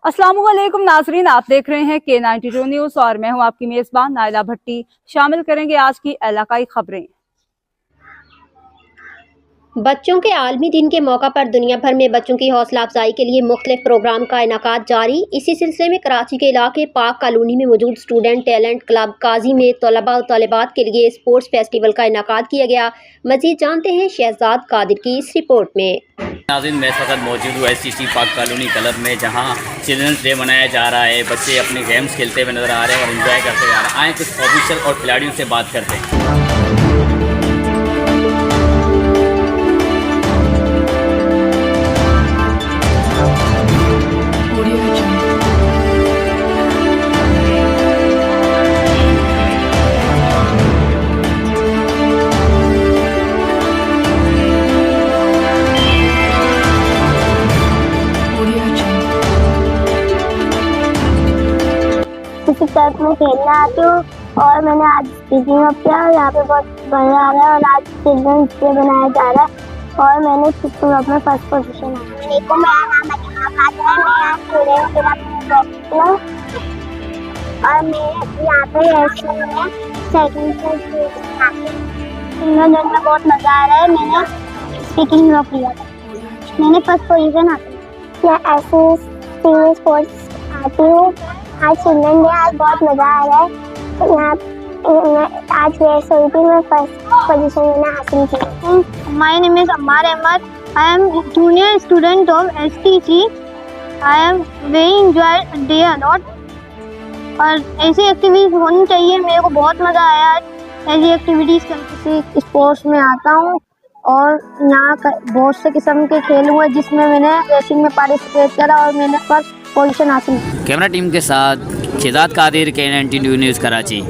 अस्सलामुअलैकुम नाजरीन, आप देख रहे हैं K92 न्यूज और मैं हूं आपकी मेजबान नाइला भट्टी। शामिल करेंगे आज की इलाकाई खबरें। बच्चों के आलमी दिन के मौका पर दुनिया भर में बच्चों की हौसला अफजाई के लिए मुख्तलिफ प्रोग्राम का इनेकाद जारी। इसी सिलसिले में कराची के इलाके पाक कॉलोनी में मौजूद स्टूडेंट टैलेंट क्लब काजी में तलबा और तलिबात के लिए स्पोर्ट्स फेस्टिवल का इनेकाद किया गया। मजीद जानते हैं शहजाद कादिर की इस रिपोर्ट में। नाज़रीन, मैं इस वक्त मौजूद हूँ STC पाक कॉलोनी क्लब में, जहाँ चिल्ड्रंस डे मनाया जा रहा है। बच्चे अपने गेम्स खेलते हुए नजर आ रहे हैं और एंजॉय करते जा रहे हैं। आए कुछ ऑफिसर और खिलाड़ियों से बात करते हैं। किसी तरफ में खेलना आती हूँ और मैंने आज स्पीकिंग अप किया। यहाँ पे बहुत मजा आ रहा है और आज चिल्ड्रंस डे बनाया जा रहा है और मैंने स्पीकिंग अप में फर्स्ट पोजीशन आई। मेरा नाम और मैं यहाँ पे सेकंड में बहुत मजा आ रहा है। मैंने स्पीकिंग अप लिया था, मैंने फर्स्ट पोजीशन हासिल की। मैं ऐसे सीनियर स्पोर्ट्स आती हूँ। आज चिल्ड्रन डे, आज बहुत मजा आ रहा है। यहाँ आज रेस हुई थी, मैं फर्स्ट पोजीशन मैंने हासिल की। My name is Ammar Ahmad. I am junior student of STC। I am very enjoyed a lot और ऐसी एक्टिविटीज होनी चाहिए। मेरे को बहुत मजा आया आज ऐसी एक्टिविटीज करके। स्पोर्ट्स में आता हूँ और यहाँ बहुत से किस्म के खेल हुए जिसमें मैंने रेसिंग में पार्टिसिपेट करा और मैंने फर्स्ट पोजीशन हासिल की। कैमरा टीम के साथ शहजाद कादिर, K92 न्यूज़ कराची।